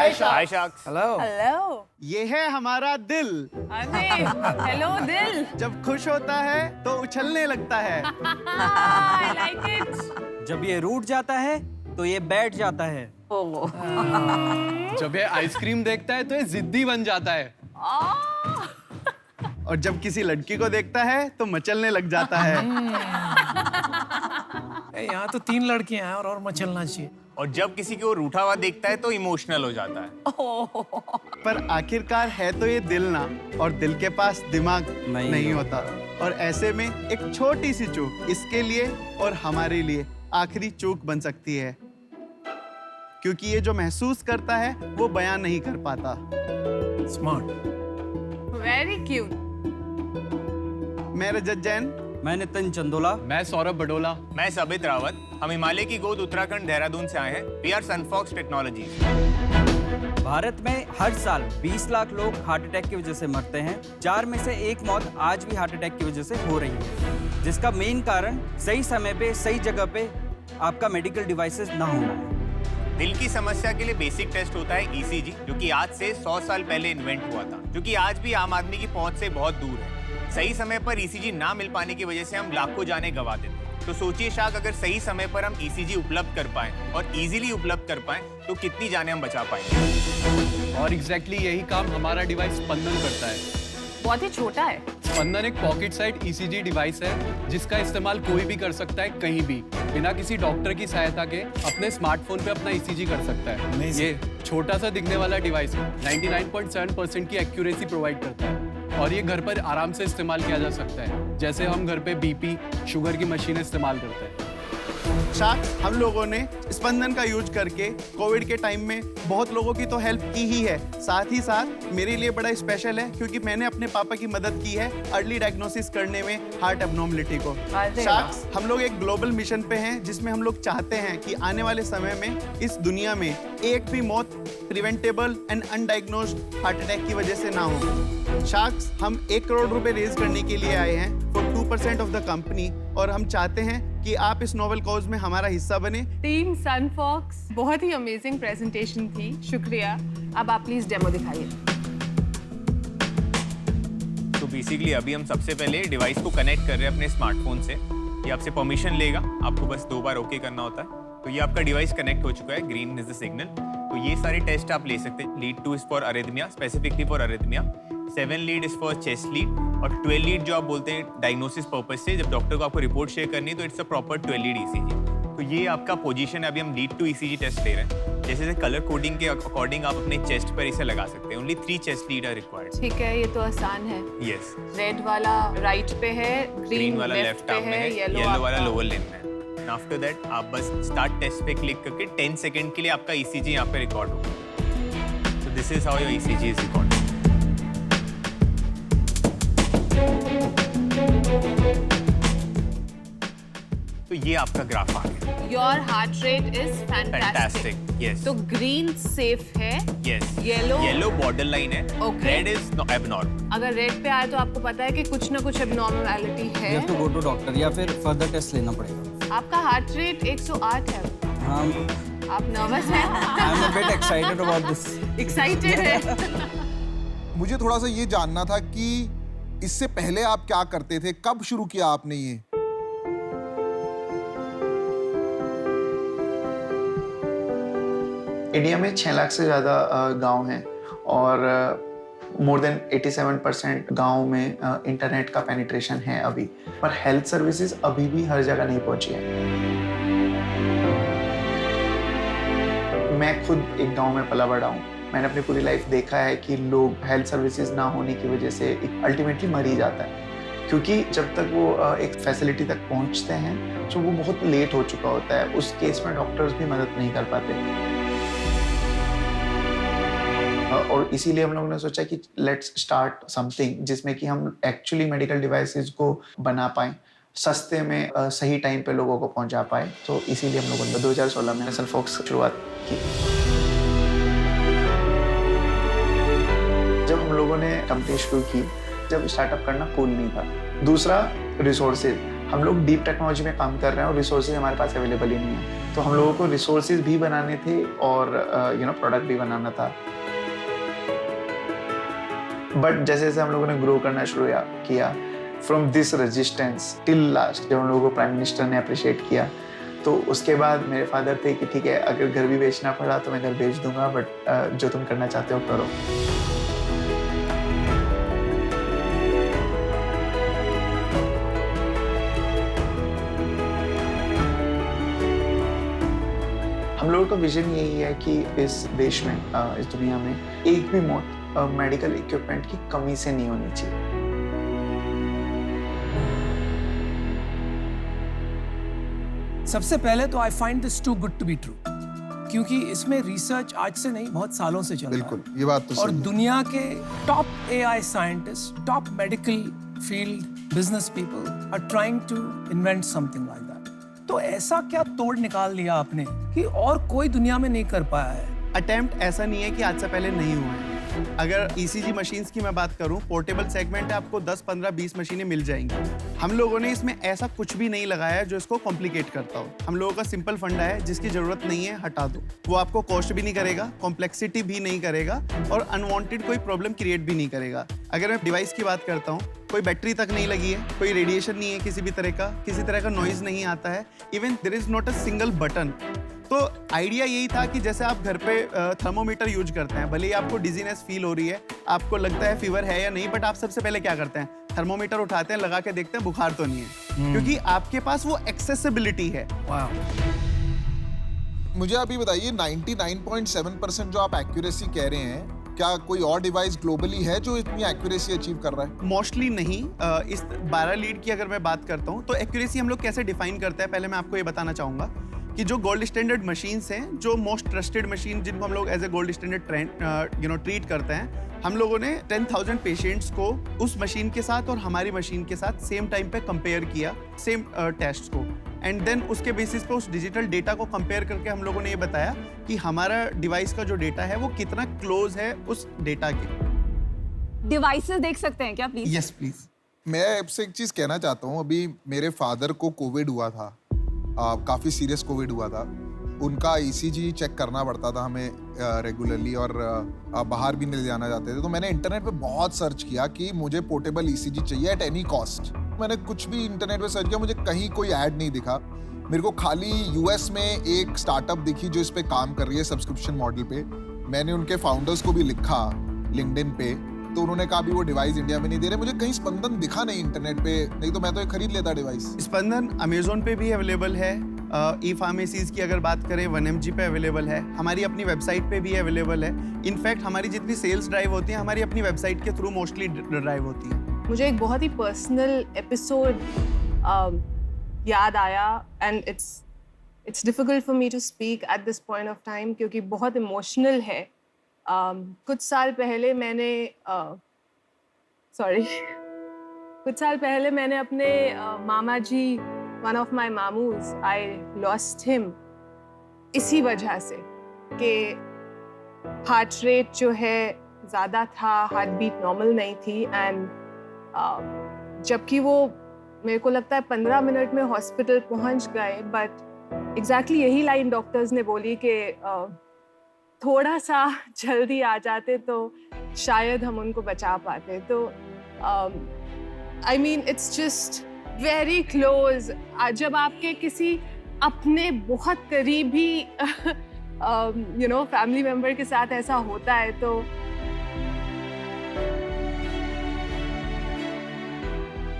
हाय sacks. Hello. Hello. ये है हमारा दिल। अरे हेलो दिल। जब खुश होता है तो उछलने लगता है। I like it. जब ये रूठ जाता है तो ये बैठ जाता है। जब ये आइसक्रीम देखता है तो ये जिद्दी बन जाता है। और जब किसी लड़की को देखता है तो मचलने लग जाता है। यहाँ तो 3 लड़कियां हैं और मचलना चाहिए। और जब किसी को रूठा हुआ देखता है तो इमोशनल हो जाता है। पर आखिरकार है तो ये दिल ना, और दिल के पास दिमाग नहीं होता। और ऐसे में एक छोटी सी चूक इसके लिए और हमारे लिए आखिरी चूक बन सकती है, क्योंकि ये जो महसूस करता है वो बयान नहीं कर पाता। स्मार्ट। Very cute. मैं रजत जैन। मैं नितिन चंदोला। मैं सौरभ बडोला। मैं सबित रावत। हम हिमालय की गोद उत्तराखंड देहरादून से आए हैं। We are Sunfox technology. Bharat में हर साल 20 लाख लोग हार्ट अटैक की वजह से मरते हैं। 4 में से 1 मौत आज भी हार्ट अटैक की वजह से हो रही है, जिसका मेन कारण सही समय पे सही जगह पे आपका मेडिकल डिवाइसेस ना होना है। दिल की समस्या के लिए बेसिक टेस्ट होता है ईसीजी, जो कि आज से 100 साल पहले इन्वेंट हुआ था, जो कि आज भी आम आदमी की पहुंच से बहुत दूर है। सही समय पर ईसीजी ना मिल पाने की वजह से हम लाखों जानें गंवा देते हैं। तो सोचिए शाक, अगर सही समय पर हम ईसीजी उपलब्ध कर पाएं और इजीली उपलब्ध कर पाएं तो कितनी जानें हम बचा पाएंगे। और एग्जैक्टली यही काम हमारा डिवाइस स्पंदन करता है। बहुत ही छोटा है। स्पंदन एक पॉकेट साइड ईसीजी डिवाइस है जिसका इस्तेमाल कोई भी कर सकता है, कहीं भी, बिना किसी डॉक्टर की सहायता के अपने स्मार्टफोन पे अपना ईसीजी कर सकता है। ये छोटा सा दिखने वाला डिवाइस 99.7% की एक्यूरेसी प्रोवाइड करता है और ये घर पर आराम से इस्तेमाल किया जा सकता है, जैसे हम घर पे बीपी शुगर की मशीन इस्तेमाल करते हैं। शाक, हम लोगों ने स्पंदन का यूज करके कोविड के टाइम में बहुत लोगों की तो हेल्प की ही है, साथ ही साथ मेरे लिए बड़ा स्पेशल है क्योंकि मैंने अपने पापा की मदद की है अर्ली डायग्नोसिस करने में हार्ट एब्नॉर्मलिटी को। शाक, हम लोग एक ग्लोबल मिशन पे हैं जिसमें हम लोग चाहते हैं कि आने वाले समय में इस दुनिया में एक भी मौत प्रिवेंटेबल एंड अनडायग्नोज्ड हार्ट अटैक की वजह से ना हो। शार्क्स, हम 1 करोड़ रुपए रेज करने के लिए आए हैं फॉर 2% ऑफ द कंपनी, और हम चाहते हैं कि आप इस नोबेल कॉज में हमारा हिस्सा बने। टीम सनफॉक्स, बहुत ही अमेजिंग प्रेजेंटेशन थी, शुक्रिया। अब आप प्लीज डेमो दिखाइए। तो बेसिकली अभी हम सबसे पहले डिवाइस को कनेक्ट कर रहे हैं अपने स्मार्टफोन से। ये आपसे परमिशन लेगा, आपको बस 2 बार ओके करना होता है। तो ये आपका डिवाइस कनेक्ट हो चुका है, ग्रीन इज द सिग्नल। तो ये सारे टेस्ट आप ले सकते हैं। Lead 2 is for arrhythmia, specifically for arrhythmia. 7 lead is for chest lead, और 12 लीड जो आप बोलते हैं डायग्नोसिस पर्पस से, जब डॉक्टर को आपको रिपोर्ट शेयर करनी है तो it's a proper 12 lead ECG. तो ये आपका पोजीशन है। अभी हम लीड 2 ईसीजी टेस्ट ले रहे हैं। जैसे कलर कोडिंग के अकॉर्डिंग आप अपने चेस्ट पर इसे लगा सकते हैं। Only 3 chest lead are required. ठीक है, ये तो आसान है। यस। रेड वाला राइट पे है, ग्रीन वाला लेफ्ट आर्म में है, येलो वाला लोअर लिम्ब में है। आफ्टर दैट आप बस स्टार्ट टेस्ट पे क्लिक करके 10 सेकंड के लिए आपका ईसीजी यहाँ पे रिकॉर्ड होगा। So this is how your ECG is recorded. तो ये आपका ग्राफ आ गया। Your heart rate is fantastic. Yes. तो ग्रीन सेफ है। यस। येलो बॉर्डर लाइन है। Okay. Red is abnormal. अगर रेड पे आए तो आपको पता है कि कुछ ना कुछ एबनॉर्मलिटी है। You have to go to doctor या फिर फर्दर टेस्ट लेना पड़ेगा। आपका हार्ट रेट 108 है। हाँ, आप नर्वस हैं? I am a bit excited about this. Excited है। मुझे थोड़ा सा ये जानना था कि इससे पहले आप क्या करते थे, कब शुरू किया आपने ये? इंडिया में 6 लाख से ज़्यादा गांव हैं और मोर देन 87% गांव में इंटरनेट का पेनिट्रेशन है अभी, पर हेल्थ सर्विसेज अभी भी हर जगह नहीं पहुंची है। मैं खुद एक गांव में पला बड़ा हूँ। मैंने अपनी पूरी लाइफ देखा है कि लोग हेल्थ सर्विसेज ना होने की वजह से अल्टीमेटली मर ही जाता है, क्योंकि जब तक वो एक फैसिलिटी तक पहुँचते हैं तो वो बहुत लेट हो चुका होता है। उस केस में डॉक्टर्स भी मदद नहीं कर पाते, और इसीलिए हम लोगों ने सोचा कि लेट्स स्टार्ट समथिंग जिसमें कि हम एक्चुअली मेडिकल डिवाइसेस को बना पाएं, सस्ते में सही टाइम पे लोगों को पहुंचा पाए। तो इसीलिए हम लोगों ने 2016 में सनफॉक्स शुरुआत की। जब हम लोगों ने कंपनी शुरू की, जब स्टार्टअप करना कूल नहीं था। दूसरा, रिसोर्सेज। हम लोग डीप टेक्नोलॉजी में काम कर रहे हैं और रिसोर्सेज हमारे पास अवेलेबल ही नहीं है, तो हम लोगों को रिसोर्सेज भी बनाने थे और प्रोडक्ट भी बनाना था। बट जैसे जैसे हम लोगों ने ग्रो करना शुरू किया, from this resistance till last, जब हम लोगों को प्राइम मिनिस्टर ने अप्रिशिएट किया, तो उसके बाद मेरे फादर थे कि ठीक है, अगर घर भी बेचना पड़ा तो मैं घर बेच दूंगा, बट जो तुम करना चाहते हो करो। हम लोगों का विजन यही है कि इस देश में, इस दुनिया में एक भी मौत मेडिकल इक्विपमेंट की कमी से नहीं होनी चाहिए। सबसे पहले तो I find this too good to be true, क्योंकि इसमें रिसर्च आज से नहीं बहुत सालों से चल रहा है। बिल्कुल, ये बात तो और सही है। दुनिया के top AI scientist, top medical field business people are trying to invent something like that. तो ऐसा क्या तोड़ निकाल लिया आपने कि और कोई दुनिया में नहीं कर पाया है? अटेम्प्ट ऐसा नहीं है कि आज से पहले नहीं हुआ है। अगर ECG मशीन्स की मैं बात करूं, पोर्टेबल सेगमेंट है, आपको 10, 15, 20 मशीनें मिल जाएंगी। हम लोगों ने इसमें ऐसा कुछ भी नहीं लगाया जो इसको कॉम्प्लिकेट करता हो। हम लोगों का सिंपल फंडा है, जिसकी जरूरत नहीं है हटा दो। वो आपको कॉस्ट भी नहीं करेगा, कॉम्प्लेक्सिटी भी नहीं करेगा और अनवांटेड कोई प्रॉब्लम क्रिएट भी नहीं करेगा। अगर मैं डिवाइस की बात करता हूँ, कोई बैटरी तक नहीं लगी है, कोई रेडिएशन नहीं है किसी भी तरह का नॉइज नहीं आता है, even there is not a single button. तो आइडिया यही था कि जैसे आप घर पे थर्मोमीटर यूज करते हैं, भले ही आपको डिजीनेस फील हो रही है, आपको लगता है फीवर है या नहीं, बट आप सबसे पहले क्या करते हैं? थर्मोमीटर उठाते हैं, लगा के देखते हैं बुखार तो नहीं है, क्योंकि आपके पास वो एक्सेसिबिलिटी है। मुझे अभी बताइए 99.7% जो आप एक्यूरेसी कह रहे हैं, क्या कोई और डिवाइस ग्लोबली है जो इतनी एक्यूरेसी अचीव कर रहा है? मोस्टली नहीं। इस 12 लीड की अगर मैं बात करता हूँ, तो एक्यूरेसी हम लोग कैसे डिफाइन करते हैं, पहले मैं आपको ये बताना चाहूंगा कि जो गोल्ड स्टैंडर्ड मशीन्स हैं, जो मोस्ट ट्रस्टेड मशीन जिनको हम लोग as a gold standard treat करते हैं, हम लोगों ने 10,000 पेशेंट्स को उस मशीन के साथ और हमारी मशीन के साथ सेम टाइम पे कंपेयर किया, सेम टेस्ट को, एंड देन उसके बेसिस पे उस डिजिटल डेटा को कंपेयर करके हम लोगों ने ये बताया कि हमारा डिवाइस का जो डेटा है वो कितना क्लोज है उस डेटा के। डिवाइसेस देख सकते हैं क्या प्लीज? Yes please. मैं आपसे एक चीज कहना चाहता हूँ। अभी मेरे फादर को कोविड हुआ था, काफी सीरियस कोविड हुआ था। उनका ECG चेक करना पड़ता था हमें रेगुलरली, और बाहर भी नहीं ले जाना चाहते थे। तो मैंने इंटरनेट पे बहुत सर्च किया कि मुझे पोर्टेबल ECG चाहिए एट एनी कॉस्ट। मैंने कुछ भी इंटरनेट पे सर्च किया, मुझे कहीं कोई ऐड नहीं दिखा। मेरे को खाली US में एक स्टार्टअप दिखी जो इस पे काम कर रही है सब्सक्रिप्शन मॉडल पे। मैंने उनके फाउंडर्स को भी लिखा लिंक्डइन पे, तो उन्होंने कहा भी वो डिवाइस इंडिया में नहीं दे रहे। मुझे कहीं स्पंदन दिखा नहीं इंटरनेट पे, नहीं तो मैं तो ये खरीद लेता डिवाइस। स्पंदन अमेजोन पे भी अवेलेबल है, ई फार्मेसीज की अगर बात करें 1mg पे अवेलेबल है, हमारी अपनी वेबसाइट पे भी अवेलेबल है। इनफैक्ट हमारी जितनी सेल्स ड्राइव होती है, हमारी अपनी वेबसाइट के थ्रू मोस्टली ड्राइव होती है। मुझे एक बहुत ही पर्सनल एपिसोड याद आया, and it's difficult for me to speak at this point of time, क्योंकि बहुत इमोशनल है। कुछ साल पहले मैंने अपने मामा जी, वन ऑफ माई मामूज, आई लॉस्ट हिम इसी वजह से कि हार्ट रेट जो है ज़्यादा था, हार्ट बीट नॉर्मल नहीं थी, एंड जबकि वो मेरे को लगता है 15 मिनट में हॉस्पिटल पहुंच गए, बट एग्जैक्टली यही लाइन डॉक्टर्स ने बोली कि थोड़ा सा जल्दी आ जाते तो शायद हम उनको बचा पाते। तो I mean it's just very close. जब आपके किसी अपने बहुत करीबी फैमिली मेंबर के साथ ऐसा होता है, तो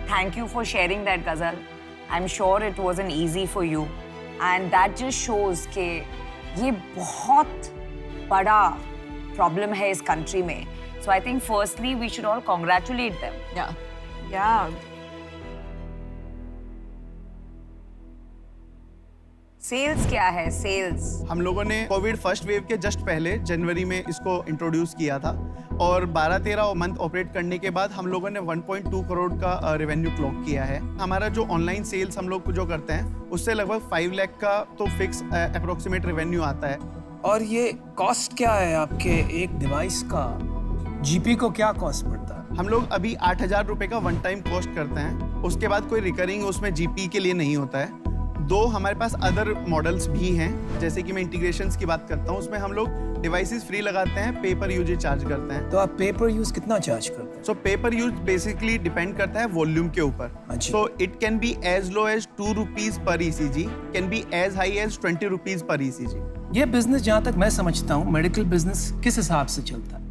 Thank you for sharing that, Ghazal. I'm sure it wasn't easy for you, and that just shows कि ये बहुत बड़ा problem है इस country में. So I think firstly we should all congratulate them. yeah. Sales क्या है? सेल्स हम लोगों ने कोविड फर्स्ट वेव के जस्ट पहले जनवरी में इसको इंट्रोड्यूस किया था, और 12-13 मंथ ऑपरेट करने के बाद हम लोगों ने 1.2 करोड़ का रेवेन्यू क्लॉक किया है। हमारा जो ऑनलाइन सेल्स हम लोग जो करते हैं, उससे लगभग 5 लाख का तो फिक्स अप्रोक्सीमेट रेवेन्यू आता है। और ये कॉस्ट क्या है आपके एक डिवाइस का? GP को क्या कॉस्ट पड़ता है? हम लोग अभी 8,000 रुपए का वन टाइम कॉस्ट करते हैं, उसके बाद कोई रिकरिंग उसमें जीपी के लिए नहीं होता है। 2 हमारे पास अदर मॉडल्स भी हैं, जैसे कि मैं इंटीग्रेशंस की बात करता हूँ, उसमें हम लोग डिवाइसेस फ्री लगाते हैं, पेपर यूज चार्ज करते हैं। तो आप पेपर यूज कितना चार्ज करते हैं? So paper use basically depend करता है वॉल्यूम के ऊपर। अच्छा। So it can be as low as 2 rupees per ECG, can be as high as 20 rupees per ECG. ये बिजनेस जहाँ तक मैं समझता हूँ, मेडिकल बिजनेस किस हिसाब से चलता है?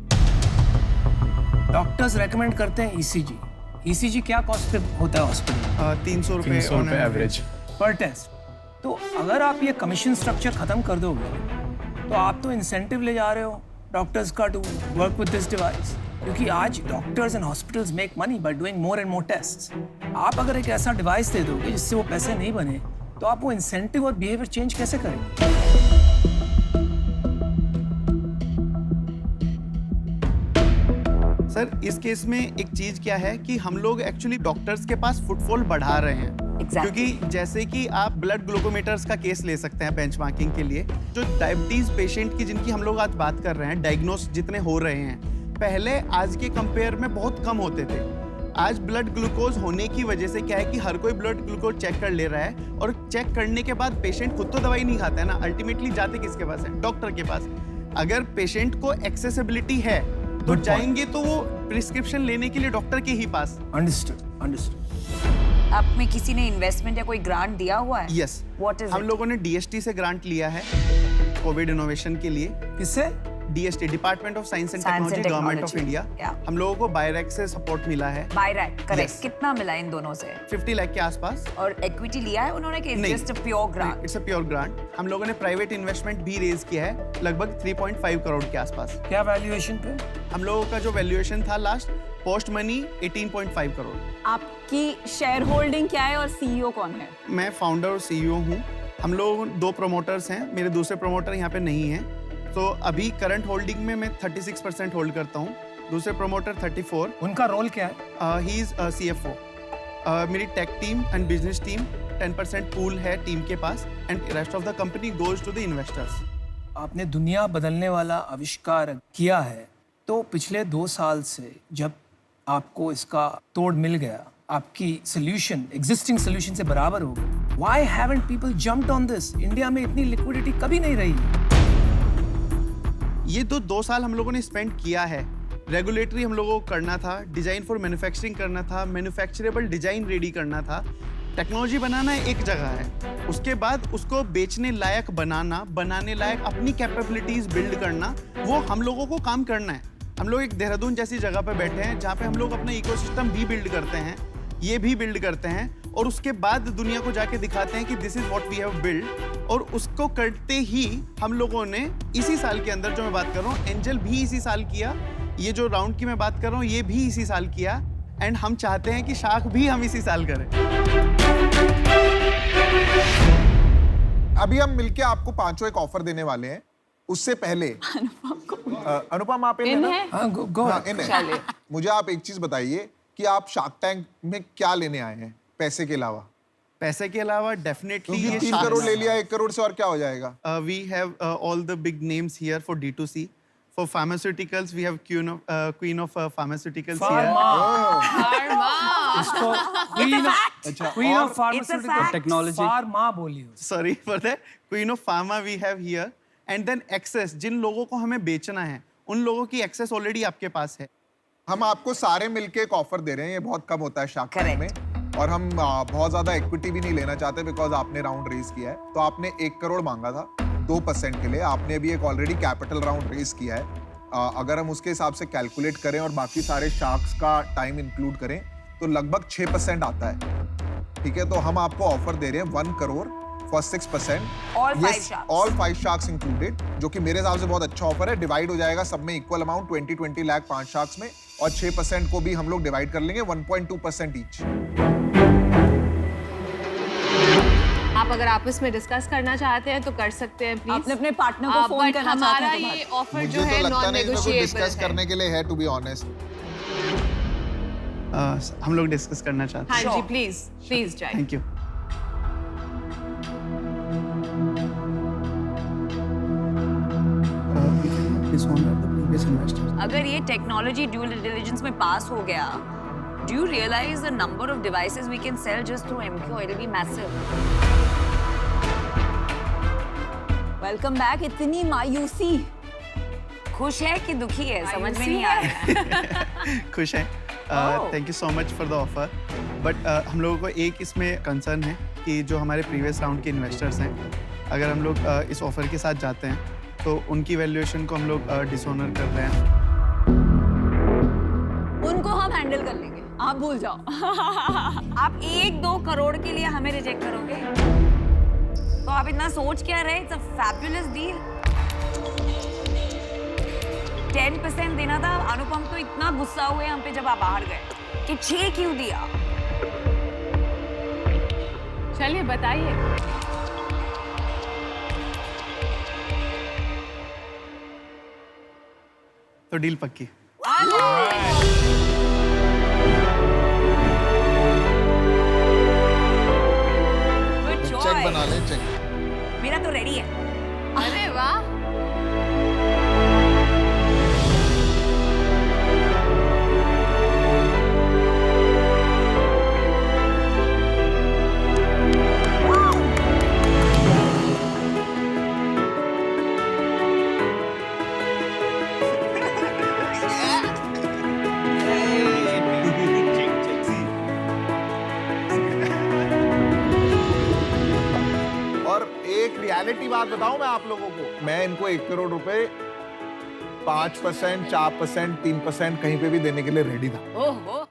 डॉक्टर्स रेकमेंड करते हैं ईसीजी। ईसीजी क्या कॉस्ट पे होता है हॉस्पिटल? 300 रुपए एवरेज पर टेस्ट। तो अगर आप ये कमीशन स्ट्रक्चर खत्म कर दोगे तो आप तो इंसेंटिव ले जा रहे हो डॉक्टर्स का to work with this device, क्योंकि आज doctors and hospitals make money by doing more and more tests. आप अगर एक ऐसा डिवाइस दे दोगे जिससे वो पैसे नहीं बने, तो आप वो इंसेंटिव और बिहेवियर चेंज कैसे करेंगे? सर इस केस में एक चीज क्या है कि हम लोग एक्चुअली डॉक्टर्स के पास फुटफॉल बढ़ा रहे हैं। Exactly. क्योंकि जैसे कि आप ब्लड ग्लूकोमीटर्स का केस ले सकते हैं बेंचमार्किंग के लिए, जो डायबिटीज पेशेंट की जिनकी हम लोग आज बात कर रहे हैं, डायग्नोस जितने हो रहे हैं, पहले आज के कंपेयर में बहुत कम होते थे। आज ब्लड ग्लूकोज होने की वजह से क्या है कि हर कोई ब्लड ग्लूकोज चेक कर ले रहा है, और चेक करने के बाद पेशेंट खुद तो दवाई नहीं खाता है ना, अल्टीमेटली जाते किसके पास है? डॉक्टर के पास। अगर पेशेंट को एक्सेसिबिलिटी है तो जाएंगे तो वो प्रिस्क्रिप्शन लेने के लिए डॉक्टर के ही पास। Understood, understood. आप में किसी ने इन्वेस्टमेंट या कोई ग्रांट दिया हुआ है? यस। What is हम it? लोगों ने डीएसटी से ग्रांट लिया है कोविड इनोवेशन के लिए। किससे? DST, department of science and Science and technology, government of Technology. India. Yeah. हम लोगों को बायरैक से सपोर्ट मिला है बायरैक, करेक्ट। Yes. कितना मिला इन दोनों से? 50 लाख के आसपास। और इक्विटी लिया है उन्होंने कि नहीं। Just a pure grant? It's a pure grant. हम लोगों ने प्राइवेट इन्वेस्टमेंट भी रेज किया है, लगभग 3.5 करोड़ के आसपास। क्या वैल्यूएशन पे? हम लोगों का जो वैल्यूएशन था लास्ट पोस्ट मनी 18.5 करोड़। आपकी शेयर होल्डिंग क्या है और सीईओ कौन है? मैं फाउंडर और सीईओ हूँ। हम लोग 2 प्रमोटर्स हैं, मेरे दूसरे प्रमोटर यहाँ पे नहीं हैं। तो अभी करंट होल्डिंग में मैं 36% होल्ड करता हूँ, दूसरे प्रमोटर 34। उनका रोल क्या है? He is CFO। मेरी tech team and business team 10% pool है टीम के पास, and rest of the company goes to the investors. आपने दुनिया बदलने वाला आविष्कार किया है, तो पिछले 2 साल से जब आपको इसका तोड़ मिल गया, आपकी सोल्यूशन एग्जिस्टिंग सोल्यूशन से बराबर हो गई, why haven't people jumped on this? India में इतनी लिक्विडिटी कभी नहीं रही। ये तो 2 साल हम लोगों ने स्पेंड किया है। रेगुलेटरी हम लोगों को करना था, डिजाइन फॉर मैन्युफैक्चरिंग करना था, मैन्युफैक्चरेबल डिजाइन रेडी करना था, टेक्नोलॉजी बनाना एक जगह है, उसके बाद उसको बेचने लायक बनाना, बनाने लायक अपनी कैपेबिलिटीज बिल्ड करना, वो हम लोगों को काम करना है। हम लोग एक देहरादून जैसी जगह पे बैठे हैं जहाँ पे हम लोग अपना इकोसिस्टम भी बिल्ड करते हैं, ये भी बिल्ड करते हैं, और उसके बाद दुनिया को जाके दिखाते हैं कि this is what we have build. और उसको करते ही हम लोगों ने इसी साल के अंदर, जो मैं बात कर रहा हूँ, एंजल भी इसी साल किया, ये जो राउंड की मैं बात कर रहा हूँ ये भी इसी साल किया, एंड हम चाहते हैं कि शाख भी हम इसी साल करें। अभी हम मिलके आपको 5 एक ऑफर देने वाले हैं। उससे पहले अनुपम आप इन है ना? हाँ, गो हाँ, इन है। मुझे आप एक चीज बताइए कि आप शार्क टैंक में क्या लेने आए हैं पैसे के अलावा? पैसे के अलावा डेफिनेटली क्योंकि 3 करोड़ ले लिया, 1 करोड़ से और क्या हो जाएगा? We have all the big names here for D2C। For pharmaceuticals we have queen of pharmaceuticals here. इसको queen of pharmaceutical technology pharma बोलिए। Sorry for that, queen of pharma we have here. And then access, जिन लोगों को हमें बेचना है उन लोगों की एक्सेस ऑलरेडी आपके पास है। हम आपको सारे मिलके एक ऑफर दे रहे हैं, ये बहुत कम होता है शार्क टैंक में, और हम बहुत ज्यादा इक्विटी भी नहीं लेना चाहते बिकॉज आपने राउंड रेज किया है। तो आपने 1 करोड़ मांगा था 2% के लिए, आपने अभी एक ऑलरेडी कैपिटल राउंड रेज किया है। अगर हम उसके हिसाब से कैलकुलेट करें और बाकी सारे शार्क्स का टाइम इंक्लूड करें तो लगभग 6% आता है। ठीक है, तो हम आपको ऑफर दे रहे हैं 1 crore for 6%। All 5 sharks included, जो कि मेरे हिसाब से बहुत अच्छा ऑफर है। डिवाइड हो जाएगा सब में इक्वल अमाउंट, 20 लाख 5 शार्क्स में, और 6% को भी हम लोग डिवाइड कर लेंगे 1.2% ईच। आप अगर आपस में डिस्कस करना चाहते हैं तो कर सकते हैं प्लीज। आपने अपने पार्टनर को फोन करना चाहते हमारा हैं तो ये ऑफर मुझे जो है तो लगता नॉन नहीं इसमें कुछ नेगोशिएबल डिस्कस है। करने के लिए है, टू बी ऑनेस्ट। हम लोग डिस्कस करना चाहते हैं। हाँ जी, प्लीज प्लीज जाइए। Thank you. Please hold on the previous investors. अगर ये टेक्नोलॉजी ड्यू डिलिजेंस में पास हो गया, do you realize the number of devices we can sell just through MQ? It'll be massive. Welcome back. इतनी मायूसी। खुश है कि दुखी है, समझ में नहीं आ रहा है। खुश है। Thank you so much for the offer, but हम लोगों को एक इसमें कंसर्न है कि जो हमारे प्रीवियस राउंड के इन्वेस्टर्स हैं, अगर हम लोग इस ऑफर के साथ जाते हैं तो उनकी वैल्यूएशन को हम लोग डिसऑनर कर रहे हैं। उनको हम हैंडल कर लेंगे, आप भूल जाओ। आप 1-2 करोड़ के लिए हमें रिजेक्ट करोगे? तो आप इतना सोच क्या रहे? It's a fabulous deal. 10% देना था। अनुपम तो इतना गुस्सा हुए हम पे जब आप बाहर गए कि 6 क्यों दिया? चलिए बताइए। तो डील पक्की। Good check choice. बना ले, चेक। मेरा तो रेडी है। अरे वाह। और एक रियलिटी बात बताऊं मैं आप लोगों को, मैं इनको 1 करोड़ रुपए 5%, 4%, 3% कहीं पे भी देने के लिए रेडी था। ओहो।